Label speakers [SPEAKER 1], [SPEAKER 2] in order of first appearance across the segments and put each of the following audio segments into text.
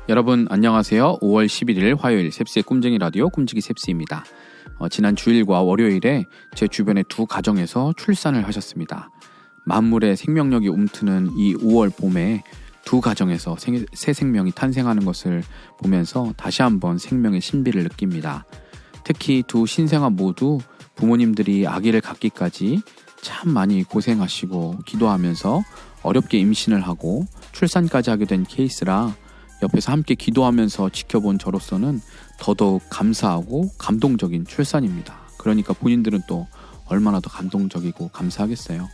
[SPEAKER 1] 여러분 안녕하세요. 5월 11일 화요일 셉스의 꿈쟁이 라디오 꿈지기 셉스입니다. 지난 주일과 월요일에 제 주변의 두 가정에서 출산을 하셨습니다. 만물의 생명력이 움트는 이 5월 봄에 두 가정에서 새 생명이 탄생하는 것을 보면서 다시 한번 생명의 신비를 느낍니다. 특히 두 신생아 모두 부모님들이 아기를 갖기까지 참 많이 고생하시고 기도하면서 어렵게 임신을 하고 출산까지 하게 된 케이스라 옆에서 함께 기도하면서 지켜본 저로서는 더더욱 감사하고 감동적인 출산입니다. 그러니까 본인들은 또 얼마나 더 감동적이고 감사하겠어요.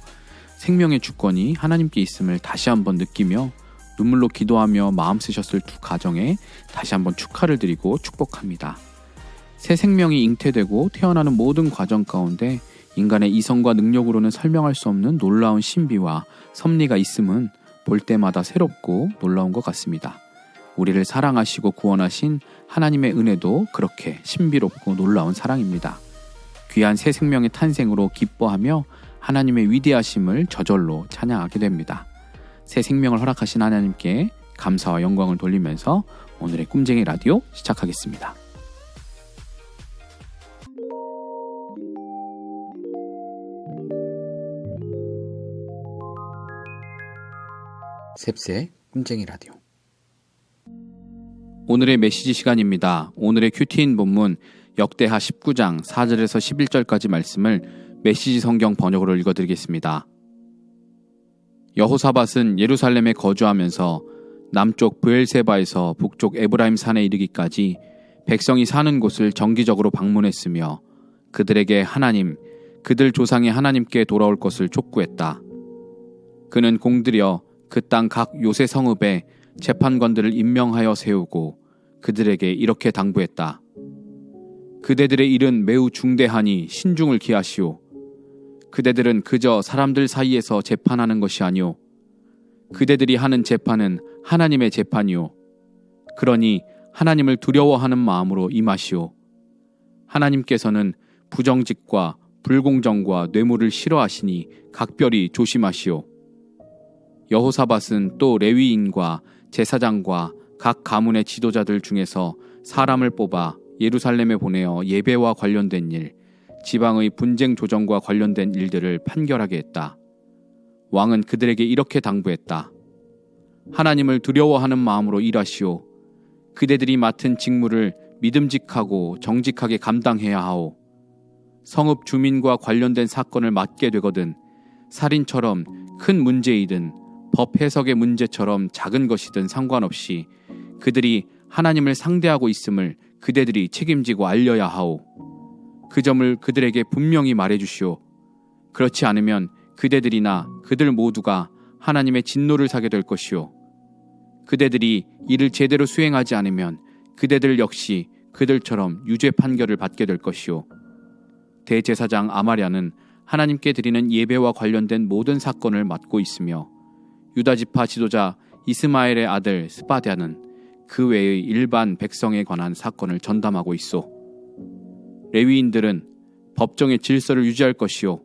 [SPEAKER 1] 생명의 주권이 하나님께 있음을 다시 한번 느끼며 눈물로 기도하며 마음 쓰셨을 두 가정에 다시 한번 축하를 드리고 축복합니다. 새 생명이 잉태되고 태어나는 모든 과정 가운데 인간의 이성과 능력으로는 설명할 수 없는 놀라운 신비와 섭리가 있음은 볼 때마다 새롭고 놀라운 것 같습니다. 우리를 사랑하시고 구원하신 하나님의 은혜도 그렇게 신비롭고 놀라운 사랑입니다. 귀한 새 생명의 탄생으로 기뻐하며 하나님의 위대하심을 저절로 찬양하게 됩니다. 새 생명을 허락하신 하나님께 감사와 영광을 돌리면서 오늘의 꿈쟁이 라디오 시작하겠습니다. 셉스의 꿈쟁이 라디오. 오늘의 메시지 시간입니다. 오늘의 큐티인 본문 역대하 19장 4절에서 11절까지 말씀을 메시지 성경 번역으로 읽어드리겠습니다. 여호사밧은 예루살렘에 거주하면서 남쪽 브엘세바에서 북쪽 에브라임 산에 이르기까지 백성이 사는 곳을 정기적으로 방문했으며 그들에게 하나님, 그들 조상의 하나님께 돌아올 것을 촉구했다. 그는 공들여 그 땅 각 요새 성읍에 재판관들을 임명하여 세우고 그들에게 이렇게 당부했다. 그대들의 일은 매우 중대하니 신중을 기하시오. 그대들은 그저 사람들 사이에서 재판하는 것이 아니오. 그대들이 하는 재판은 하나님의 재판이오. 그러니 하나님을 두려워하는 마음으로 임하시오. 하나님께서는 부정직과 불공정과 뇌물을 싫어하시니 각별히 조심하시오. 여호사밧은 또 레위인과 제사장과 각 가문의 지도자들 중에서 사람을 뽑아 예루살렘에 보내어 예배와 관련된 일, 지방의 분쟁 조정과 관련된 일들을 판결하게 했다. 왕은 그들에게 이렇게 당부했다. 하나님을 두려워하는 마음으로 일하시오. 그대들이 맡은 직무를 믿음직하고 정직하게 감당해야 하오. 성읍 주민과 관련된 사건을 맡게 되거든 살인처럼 큰 문제이든 법 해석의 문제처럼 작은 것이든 상관없이 그들이 하나님을 상대하고 있음을 그대들이 책임지고 알려야 하오. 그 점을 그들에게 분명히 말해주시오. 그렇지 않으면 그대들이나 그들 모두가 하나님의 진노를 사게 될 것이오. 그대들이 이를 제대로 수행하지 않으면 그대들 역시 그들처럼 유죄 판결을 받게 될 것이오. 대제사장 아마랴는 하나님께 드리는 예배와 관련된 모든 사건을 맡고 있으며 유다지파 지도자 이스마엘의 아들 스바랴는 그 외의 일반 백성에 관한 사건을 전담하고 있소. 레위인들은 법정의 질서를 유지할 것이요.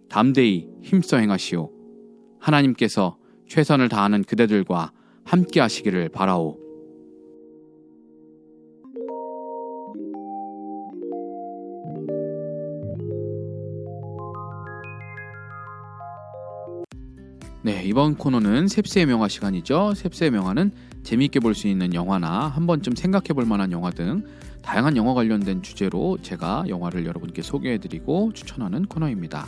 [SPEAKER 1] 담대히 힘써 행하시오. 하나님께서 최선을 다하는 그대들과 함께 하시기를 바라오. 네, 이번 코너는 셉스의 명화 시간이죠. 셉스의 명화는 재미있게 볼 수 있는 영화나 한 번쯤 생각해 볼 만한 영화 등 다양한 영화 관련된 주제로 제가 영화를 여러분께 소개해드리고 추천하는 코너입니다.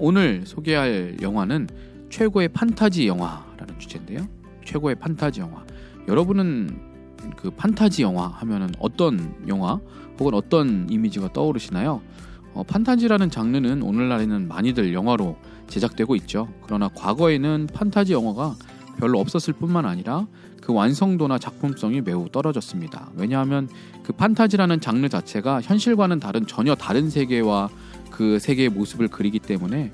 [SPEAKER 1] 오늘 소개할 영화는 최고의 판타지 영화라는 주제인데요. 최고의 판타지 영화. 여러분은 그 판타지 영화 하면은 어떤 영화 혹은 어떤 이미지가 떠오르시나요? 판타지라는 장르는 오늘날에는 많이들 영화로 제작되고 있죠. 그러나 과거에는 판타지 영화가 별로 없었을 뿐만 아니라 그 완성도나 작품성이 매우 떨어졌습니다. 왜냐하면 그 판타지라는 장르 자체가 현실과는 전혀 다른 세계와 그 세계의 모습을 그리기 때문에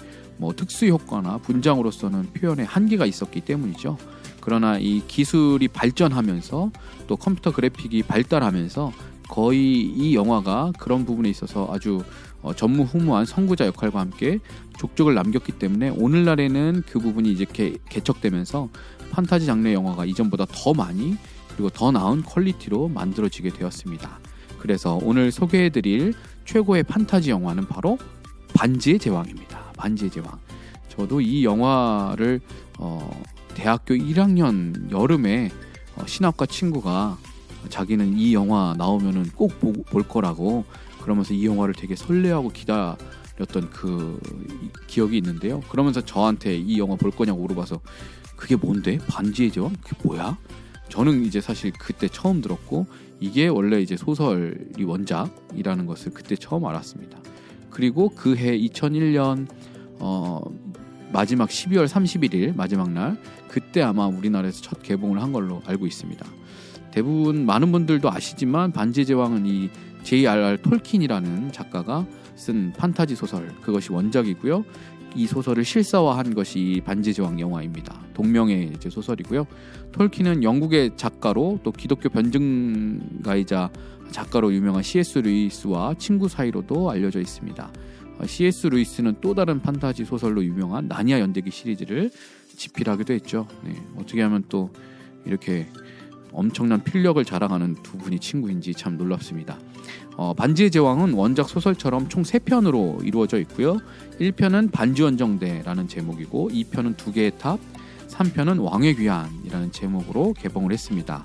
[SPEAKER 1] 특수 효과나 분장으로서는 표현에 한계가 있었기 때문이죠. 그러나 이 기술이 발전하면서 또 컴퓨터 그래픽이 발달하면서 거의 이 영화가 그런 부분에 있어서 아주 전무후무한 선구자 역할과 함께 족적을 남겼기 때문에 오늘날에는 그 부분이 이제 개척되면서 판타지 장르 영화가 이전보다 더 많이 그리고 더 나은 퀄리티로 만들어지게 되었습니다. 그래서 오늘 소개해드릴 최고의 판타지 영화는 바로 반지의 제왕입니다. 반지의 제왕. 저도 이 영화를 대학교 1학년 여름에 신학과 친구가 자기는 이 영화 나오면은 꼭 볼 거라고 그러면서 이 영화를 되게 설레하고 기다렸던 그 기억이 있는데요. 그러면서 저한테 이 영화 볼 거냐고 물어봐서 그게 뭔데? 반지의 제왕? 그게 뭐야? 저는 이제 사실 그때 처음 들었고 이게 원래 이제 소설이 원작이라는 것을 그때 처음 알았습니다. 그리고 그 해 2001년 마지막 12월 31일 마지막 날 그때 아마 우리나라에서 첫 개봉을 한 걸로 알고 있습니다. 대부분 많은 분들도 아시지만 반지의 제왕은 이 J.R.R. 톨킨이라는 작가가 쓴 판타지 소설 그것이 원작이고요. 이 소설을 실사화한 것이 반지의 제왕 영화입니다. 동명의 이제 소설이고요. 톨킨은 영국의 작가로 또 기독교 변증가이자 작가로 유명한 C.S. 루이스와 친구 사이로도 알려져 있습니다. C.S. 루이스는 또 다른 판타지 소설로 유명한 나니아 연대기 시리즈를 집필하기도 했죠. 네, 어떻게 하면 또 이렇게 엄청난 필력을 자랑하는 두 분이 친구인지 참 놀랍습니다. 반지의 제왕은 원작 소설처럼 총 3편으로 이루어져 있고요. 1편은 반지원정대라는 제목이고 2편은 두 개의 탑, 3편은 왕의 귀환이라는 제목으로 개봉을 했습니다.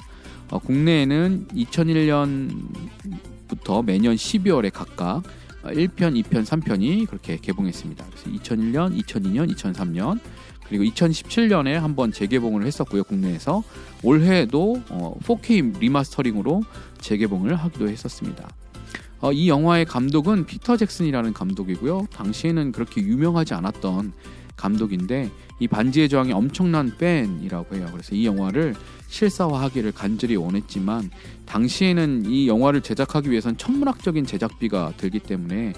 [SPEAKER 1] 국내에는 2001년부터 매년 12월에 각각 1편, 2편, 3편이 그렇게 개봉했습니다. 그래서 2001년, 2002년, 2003년 그리고 2017년에 한번 재개봉을 했었고요. 국내에서 올해에도 4K 리마스터링으로 재개봉을 하기도 했었습니다. 이 영화의 감독은 피터 잭슨이라는 감독이고요. 당시에는 그렇게 유명하지 않았던 감독인데 이 반지의 제왕이 엄청난 팬이라고 해요. 그래서 이 영화를 실사화하기를 간절히 원했지만 당시에는 이 영화를 제작하기 위해선 천문학적인 제작비가 들기 때문에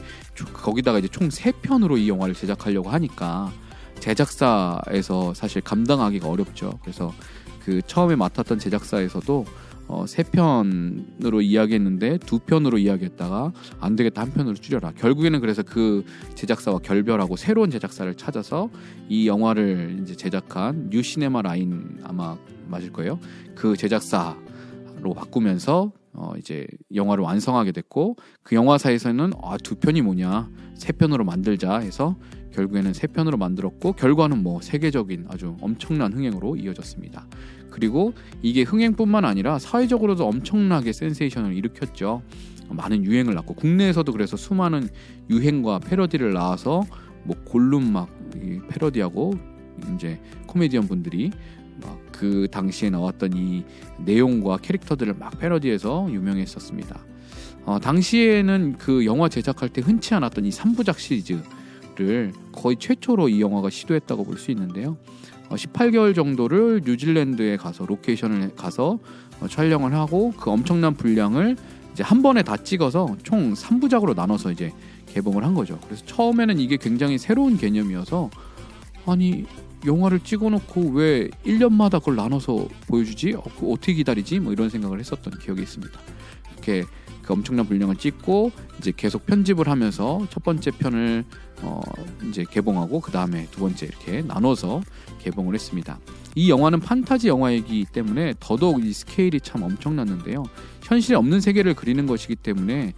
[SPEAKER 1] 거기다가 이제 총 3편으로 이 영화를 제작하려고 하니까 제작사에서 사실 감당하기가 어렵죠. 그래서 그 처음에 맡았던 제작사에서도 3편으로 이야기했는데 2편으로 이야기했다가 안 되겠다 1편으로 줄여라. 결국에는 그래서 그 제작사와 결별하고 새로운 제작사를 찾아서 이 영화를 이제 제작한 뉴 시네마 라인 아마 맞을 거예요. 그 제작사로 바꾸면서 이제 영화를 완성하게 됐고 그 영화사에서는 2편이 뭐냐 3편으로 만들자 해서 결국에는 3편으로 만들었고 결과는 뭐 세계적인 아주 엄청난 흥행으로 이어졌습니다. 그리고 이게 흥행뿐만 아니라 사회적으로도 엄청나게 센세이션을 일으켰죠. 많은 유행을 낳고 국내에서도 그래서 수많은 유행과 패러디를 낳아서 뭐 골룸 막 패러디하고 이제 코미디언 분들이 막 그 당시에 나왔던 이 내용과 캐릭터들을 막 패러디해서 유명했었습니다. 당시에는 그 영화 제작할 때 흔치 않았던 이 3부작 시리즈를 거의 최초로 이 영화가 시도했다고 볼 수 있는데요. 18개월 정도를 뉴질랜드에 가서 로케이션을 가서 촬영을 하고 그 엄청난 분량을 이제 한 번에 다 찍어서 총 3부작으로 나눠서 이제 개봉을 한 거죠. 그래서 처음에는 이게 굉장히 새로운 개념이어서 아니 영화를 찍어놓고 왜 1년마다 그걸 나눠서 보여주지? 어떻게 기다리지? 뭐 이런 생각을 했었던 기억이 있습니다. 이렇게 그 엄청난 분량을 찍고 이제 계속 편집을 하면서 첫 번째 편을 이제 개봉하고 그 다음에 두 번째 이렇게 나눠서 개봉을 했습니다. 이 영화는 판타지 영화이기 때문에 더더욱 이 스케일이 참 엄청났는데요. 현실에 없는 세계를 그리는 것이기 때문에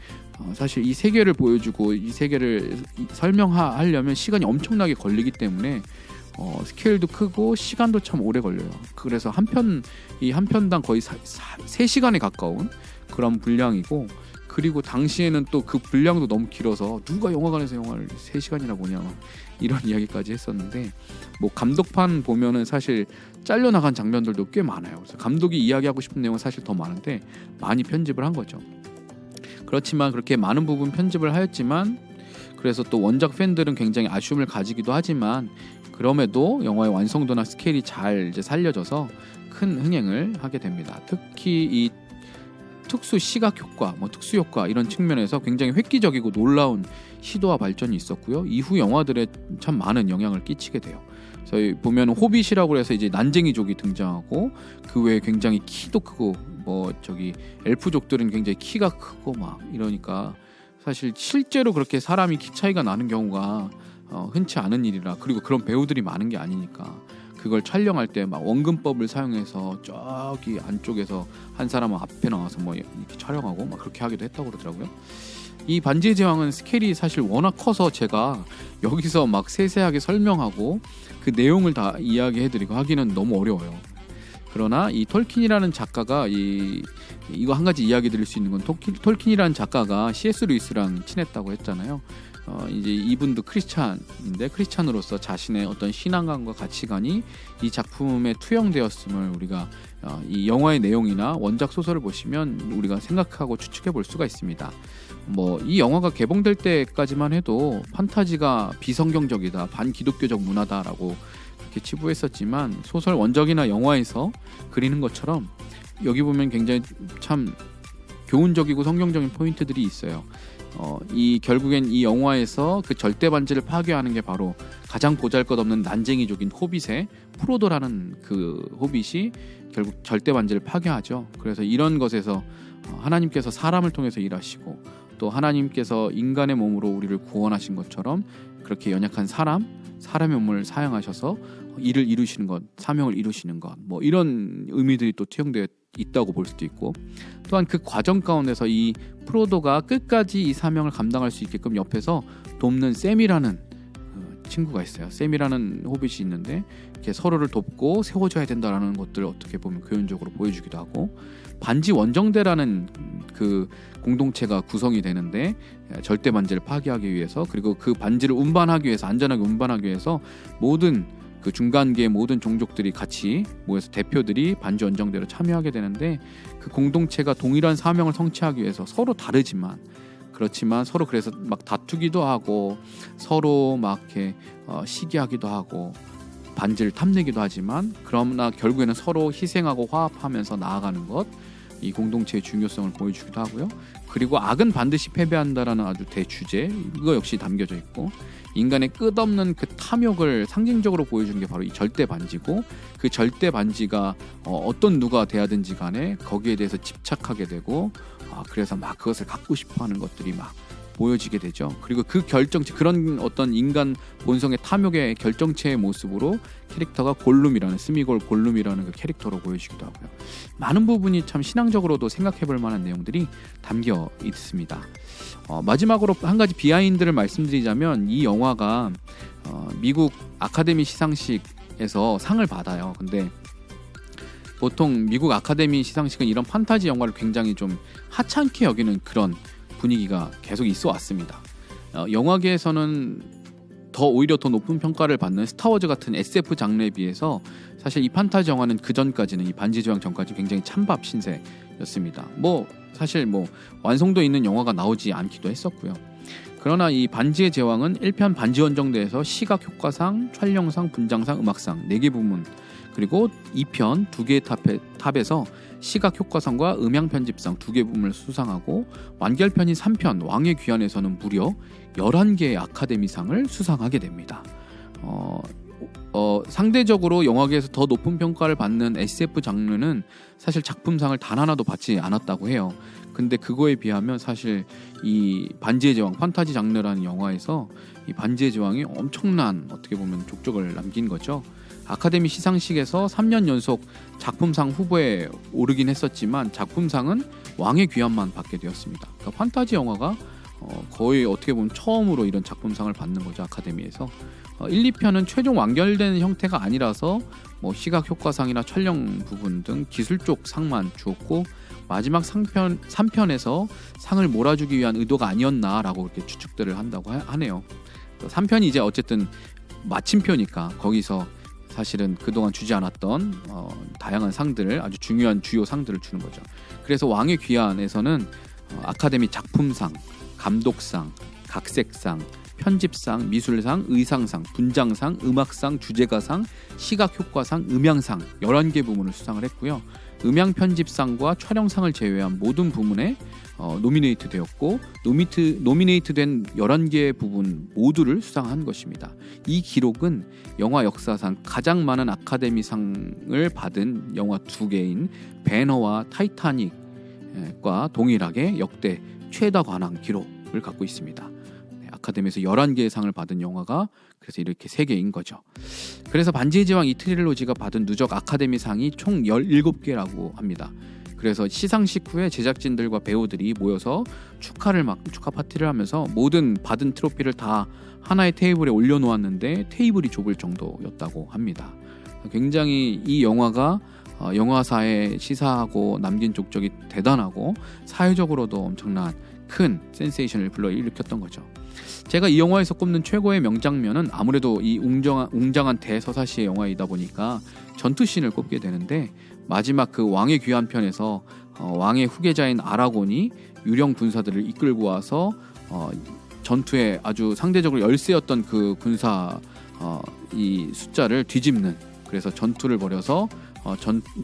[SPEAKER 1] 사실 이 세계를 보여주고 이 세계를 설명하려면 시간이 엄청나게 걸리기 때문에 스케일도 크고 시간도 참 오래 걸려요. 그래서 한 편당 거의 3시간에 가까운 그런 분량이고 그리고 당시에는 또 그 분량도 너무 길어서 누가 영화관에서 영화를 3시간이나 보냐 이런 이야기까지 했었는데 뭐 감독판 보면은 사실 잘려나간 장면들도 꽤 많아요. 그래서 감독이 이야기하고 싶은 내용은 사실 더 많은데 많이 편집을 한 거죠. 그렇지만 그렇게 많은 부분 편집을 하였지만 그래서 또 원작 팬들은 굉장히 아쉬움을 가지기도 하지만 그럼에도 영화의 완성도나 스케일이 잘 이제 살려져서 큰 흥행을 하게 됩니다. 특히 이 특수 시각 효과, 특수 효과 이런 측면에서 굉장히 획기적이고 놀라운 시도와 발전이 있었고요. 이후 영화들에 참 많은 영향을 끼치게 돼요. 저희 보면 호빗이라고 해서 이제 난쟁이족이 등장하고 그 외에 굉장히 키도 크고 엘프족들은 굉장히 키가 크고 막 이러니까 사실 실제로 그렇게 사람이 키 차이가 나는 경우가 흔치 않은 일이라, 그리고 그런 배우들이 많은 게 아니니까 그걸 촬영할 때 막 원근법을 사용해서 저기 안쪽에서 한 사람은 앞에 나와서 뭐 이렇게 촬영하고 막 그렇게 하기도 했다고 그러더라고요. 이 반지의 제왕은 스케일이 사실 워낙 커서 제가 여기서 막 세세하게 설명하고 그 내용을 다 이야기해드리고 하기는 너무 어려워요. 그러나 이 톨킨이라는 작가가 이거 한 가지 이야기 드릴 수 있는 건, 톨킨이라는 작가가 C.S. 루이스랑 친했다고 했잖아요. 이제 이분도 크리스찬인데 크리스찬으로서 자신의 어떤 신앙관과 가치관이 이 작품에 투영되었음을 우리가 이 영화의 내용이나 원작 소설을 보시면 우리가 생각하고 추측해 볼 수가 있습니다. 이 영화가 개봉될 때까지만 해도 판타지가 비성경적이다, 반기독교적 문화다라고 그렇게 치부했었지만, 소설 원작이나 영화에서 그리는 것처럼 여기 보면 굉장히 참 교훈적이고 성경적인 포인트들이 있어요. 결국엔 이 영화에서 그 절대 반지를 파괴하는 게 바로 가장 보잘것없는 난쟁이족인 호빗의 프로도라는 그 호빗이 결국 절대 반지를 파괴하죠. 그래서 이런 것에서 하나님께서 사람을 통해서 일하시고, 또 하나님께서 인간의 몸으로 우리를 구원하신 것처럼 그렇게 연약한 사람의 몸을 사용하셔서 일을 이루시는 것, 사명을 이루시는 것, 이런 의미들이 또 투영되어 있다고 볼 수도 있고, 또한 그 과정 가운데서 이 프로도가 끝까지 이 사명을 감당할 수 있게끔 옆에서 돕는 샘이라는 친구가 있어요. 샘이라는 호빗이 있는데 이렇게 서로를 돕고 세워줘야 된다라는 것들을 어떻게 보면 교훈적으로 보여주기도 하고, 반지 원정대라는 그 공동체가 구성이 되는데 절대 반지를 파괴하기 위해서, 그리고 그 반지를 운반하기 위해서, 안전하게 운반하기 위해서 모든 그 중간계의 모든 종족들이 같이 모여서 대표들이 반지 원정대로 참여하게 되는데, 그 공동체가 동일한 사명을 성취하기 위해서 서로 다르지만, 그렇지만 서로 그래서 막 다투기도 하고 서로 막 이렇게 시기하기도 하고 반지를 탐내기도 하지만, 그러나 결국에는 서로 희생하고 화합하면서 나아가는 것, 이 공동체의 중요성을 보여주기도 하고요. 그리고 악은 반드시 패배한다라는 아주 대주제, 이거 역시 담겨져 있고, 인간의 끝없는 그 탐욕을 상징적으로 보여주는 게 바로 이 절대 반지고, 그 절대 반지가 어떤 누가 돼야든지 간에 거기에 대해서 집착하게 되고, 그래서 막 그것을 갖고 싶어하는 것들이 막 보여지게 되죠. 그리고 그 결정체, 그런 어떤 인간 본성의 탐욕의 결정체의 모습으로 캐릭터가 스미골 골룸이라는 그 캐릭터로 보여지기도 하고요. 많은 부분이 참 신앙적으로도 생각해볼 만한 내용들이 담겨 있습니다. 마지막으로 한 가지 비하인드를 말씀드리자면, 이 영화가 미국 아카데미 시상식에서 상을 받아요. 근데 보통 미국 아카데미 시상식은 이런 판타지 영화를 굉장히 좀 하찮게 여기는 그런 분위기가 계속 있어 왔습니다. 영화계에서는 오히려 더 높은 평가를 받는 스타워즈 같은 SF 장르에 비해서 사실 이 판타지 영화는 그 전까지는, 이 반지의 제왕 전까지 굉장히 찬밥 신세였습니다. 사실 완성도 있는 영화가 나오지 않기도 했었고요. 그러나 이 반지의 제왕은 1편 반지 원정대에서 시각 효과상, 촬영상, 분장상, 음악상 4개 부문, 그리고 2편 2개의 탑에서 시각 효과상과 음향 편집상 2개 부문을 수상하고, 완결편인 3편 왕의 귀환에서는 무려 11개의 아카데미상을 수상하게 됩니다. 상대적으로 영화계에서 더 높은 평가를 받는 SF 장르는 사실 작품상을 단 하나도 받지 않았다고 해요. 근데 그거에 비하면 사실 이 반지의 제왕, 판타지 장르라는 영화에서 이 반지의 제왕이 엄청난, 어떻게 보면 족적을 남긴 거죠. 아카데미 시상식에서 3년 연속 작품상 후보에 오르긴 했었지만 작품상은 왕의 귀환만 받게 되었습니다. 그러니까 판타지 영화가 거의 어떻게 보면 처음으로 이런 작품상을 받는 거죠, 아카데미에서. 1, 2편은 최종 완결된 형태가 아니라서 시각 효과상이나 촬영 부분 등 기술 쪽 상만 주었고, 마지막 3편에서 상을 몰아주기 위한 의도가 아니었나라고 이렇게 추측들을 한다고 하네요. 3편이 이제 어쨌든 마침표니까 거기서 사실은 그동안 주지 않았던 다양한 상들을, 아주 중요한 주요 상들을 주는 거죠. 그래서 왕의 귀환에서는 아카데미 작품상, 감독상, 각색상, 편집상, 미술상, 의상상, 분장상, 음악상, 주제가상, 시각효과상, 음향상 11개 부문을 수상을 했고요. 음향 편집상과 촬영상을 제외한 모든 부문에 노미네이트 되었고 노미네이트된 11개 부분 모두를 수상한 것입니다. 이 기록은 영화 역사상 가장 많은 아카데미상을 받은 영화 2개인 배너와 타이타닉과 동일하게 역대 최다 관왕 기록을 갖고 있습니다. 아카데미에서 11개의 상을 받은 영화가 그래서 이렇게 3개인 거죠. 그래서 반지의 제왕 이 트릴로지가 받은 누적 아카데미상이 총 17개라고 합니다. 그래서 시상식 후에 제작진들과 배우들이 모여서 축하 파티를 하면서 모든 받은 트로피를 다 하나의 테이블에 올려놓았는데 테이블이 좁을 정도였다고 합니다. 굉장히 이 영화가 영화사에 시사하고 남긴 족적이 대단하고 사회적으로도 엄청난 큰 센세이션을 불러일으켰던 거죠. 제가 이 영화에서 꼽는 최고의 명장면은 아무래도 이 웅장한 대서사시의 영화이다 보니까 전투씬을 꼽게 되는데, 마지막 그 왕의 귀환 편에서 왕의 후계자인 아라곤이 유령 군사들을 이끌고 와서 전투에 아주 상대적으로 열세였던 그 군사 이 숫자를 뒤집는, 그래서 전투를 벌여서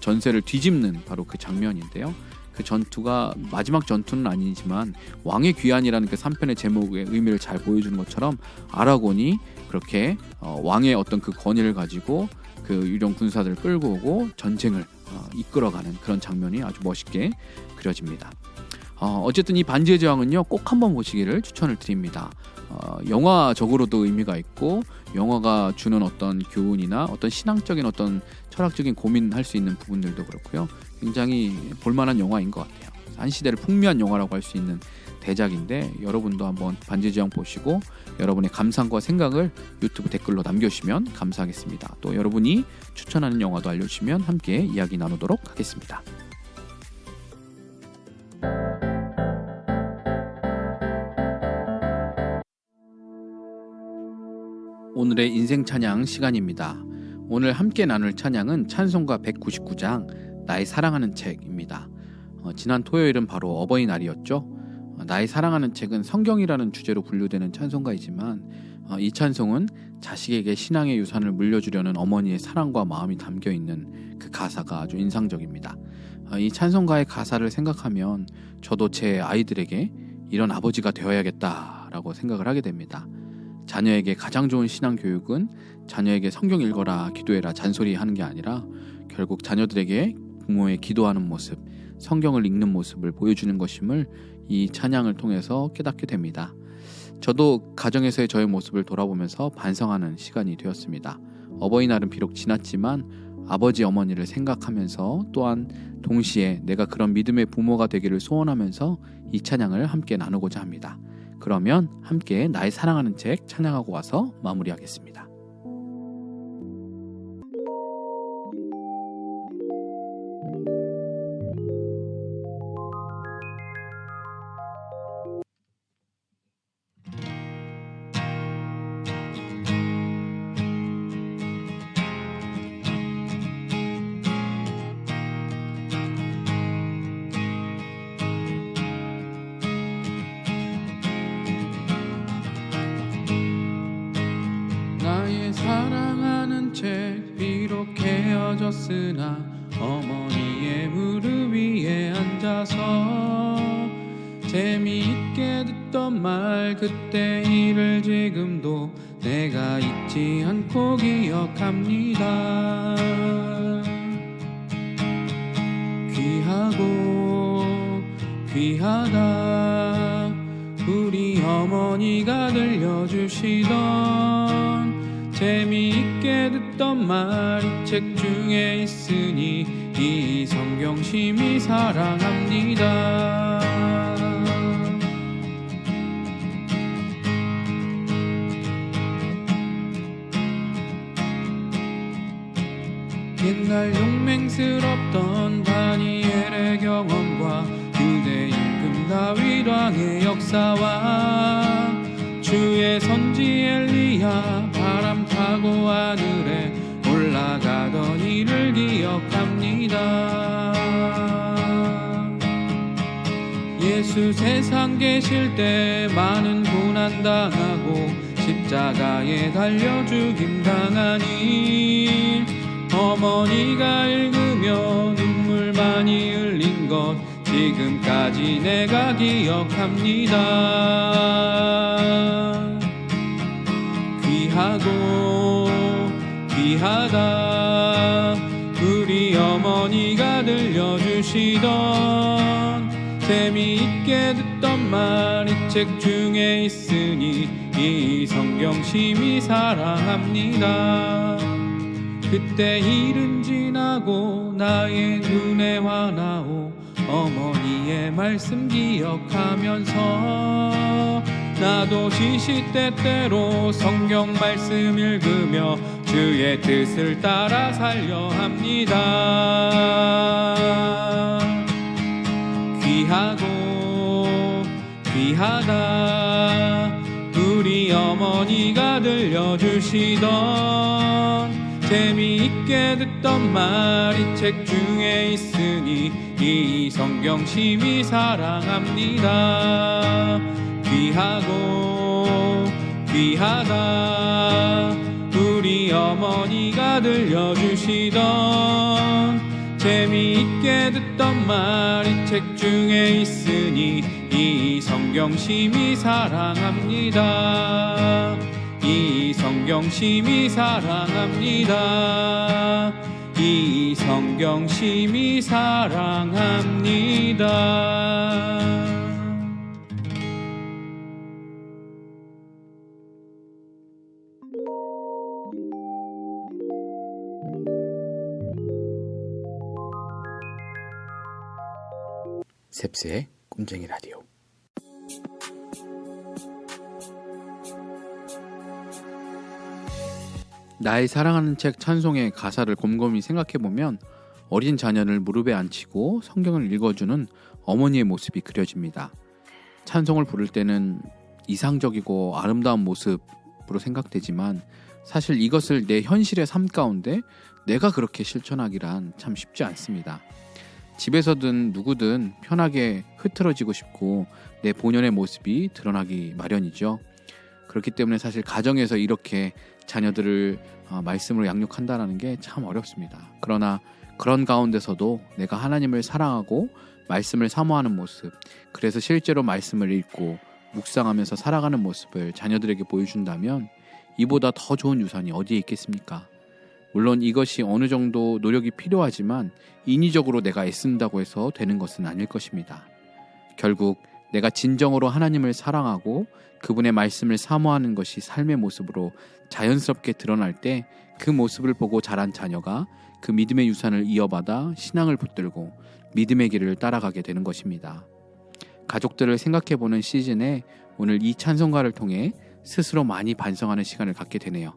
[SPEAKER 1] 전세를 뒤집는 바로 그 장면인데요. 그 전투가 마지막 전투는 아니지만 왕의 귀환이라는 그 3편의 제목의 의미를 잘 보여주는 것처럼 아라곤이 그렇게 왕의 어떤 그 권위를 가지고 그 유령 군사들을 끌고 오고 전쟁을 이끌어가는 그런 장면이 아주 멋있게 그려집니다. 어쨌든 이 반지의 제왕은요, 꼭 한번 보시기를 추천을 드립니다. 영화적으로도 의미가 있고 영화가 주는 어떤 교훈이나 어떤 신앙적인 어떤 철학적인 고민할 수 있는 부분들도 그렇고요. 굉장히 볼만한 영화인 것 같아요. 한 시대를 풍미한 영화라고 할 수 있는 대작인데, 여러분도 한번 반지의 제왕 보시고 여러분의 감상과 생각을 유튜브 댓글로 남겨주시면 감사하겠습니다. 또 여러분이 추천하는 영화도 알려주시면 함께 이야기 나누도록 하겠습니다. 오늘의 인생 찬양 시간입니다. 오늘 함께 나눌 찬양은 찬송가 199장 나의 사랑하는 책입니다. 지난 토요일은 바로 어버이날이었죠. 나의 사랑하는 책은 성경이라는 주제로 분류되는 찬송가이지만 이 찬송은 자식에게 신앙의 유산을 물려주려는 어머니의 사랑과 마음이 담겨있는 그 가사가 아주 인상적입니다. 이 찬송가의 가사를 생각하면 저도 제 아이들에게 이런 아버지가 되어야겠다라고 생각을 하게 됩니다. 자녀에게 가장 좋은 신앙 교육은 자녀에게 성경 읽어라, 기도해라, 잔소리하는 게 아니라 결국 자녀들에게 부모의 기도하는 모습, 성경을 읽는 모습을 보여주는 것임을 이 찬양을 통해서 깨닫게 됩니다. 저도 가정에서의 저의 모습을 돌아보면서 반성하는 시간이 되었습니다. 어버이날은 비록 지났지만 아버지 어머니를 생각하면서 또한 동시에 내가 그런 믿음의 부모가 되기를 소원하면서 이 찬양을 함께 나누고자 합니다. 그러면 함께 나의 사랑하는 책 찬양하고 와서 마무리하겠습니다. 사랑하는 책 비록 헤어졌으나 어머니의 무릎 위에 앉아서 재미있게 듣던 말 그때 일을 지금도 내가 잊지 않고 기억합니다. 귀하고 귀하다 우리 어머니가 들려주시던 재미있게 듣던 말 이 책 중에 있으니 이 성경 심히 사랑합니다. 옛날 용맹스럽던 다니엘의 경험과 유대 임금 다윗 왕의 역사와 주의 선지 엘리야 바람 타고 하늘에 올라가던 일을 기억합니다. 예수 세상 계실 때 많은 고난 당하고 십자가에 달려 죽임당하니 어머니가 읽으며 눈물 많이 흘린 것 지금까지 내가 기억합니다. 귀하고 귀하다 우리 어머니가 들려주시던 재미있게 듣던 말 이 책 중에 있으니 이 성경 심히 사랑합니다. 그때 일은 지나고 나의 눈에 화나오 어머니의 말씀 기억하면서 나도 시시때때로 성경 말씀 읽으며 주의 뜻을 따라 살려 합니다. 귀하고 귀하다 우리 어머니가 들려주시던 재미있게 듣던 말 이 책 중에 있으니 이 성경 심히 사랑합니다. 귀하고 귀하다 우리 어머니가 들려주시던 재미있게 듣던 말 이 책 중에 있으니 이 성경 심히 사랑합니다. 이 성경 심히 사랑합니다. 이 성경 심히 사랑합니다. 셉스의 꿈쟁이 라디오. 나의 사랑하는 책 찬송의 가사를 곰곰이 생각해보면 어린 자녀를 무릎에 앉히고 성경을 읽어주는 어머니의 모습이 그려집니다. 찬송을 부를 때는 이상적이고 아름다운 모습으로 생각되지만 사실 이것을 내 현실의 삶 가운데 내가 그렇게 실천하기란 참 쉽지 않습니다. 집에서든 누구든 편하게 흐트러지고 싶고 내 본연의 모습이 드러나기 마련이죠. 그렇기 때문에 사실 가정에서 이렇게 자녀들을 말씀으로 양육한다는 게 참 어렵습니다. 그러나 그런 가운데서도 내가 하나님을 사랑하고 말씀을 사모하는 모습, 그래서 실제로 말씀을 읽고 묵상하면서 살아가는 모습을 자녀들에게 보여준다면 이보다 더 좋은 유산이 어디에 있겠습니까? 물론 이것이 어느 정도 노력이 필요하지만 인위적으로 내가 애쓴다고 해서 되는 것은 아닐 것입니다. 결국 내가 진정으로 하나님을 사랑하고 그분의 말씀을 사모하는 것이 삶의 모습으로 자연스럽게 드러날 때 그 모습을 보고 자란 자녀가 그 믿음의 유산을 이어받아 신앙을 붙들고 믿음의 길을 따라가게 되는 것입니다. 가족들을 생각해보는 시즌에 오늘 이 찬송가를 통해 스스로 많이 반성하는 시간을 갖게 되네요.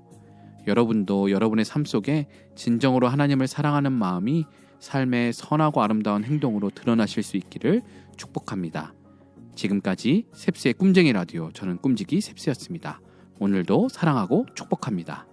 [SPEAKER 1] 여러분도 여러분의 삶 속에 진정으로 하나님을 사랑하는 마음이 삶의 선하고 아름다운 행동으로 드러나실 수 있기를 축복합니다. 지금까지 셉스의 꿈쟁이 라디오, 저는 꿈지기 셉스였습니다. 오늘도 사랑하고 축복합니다.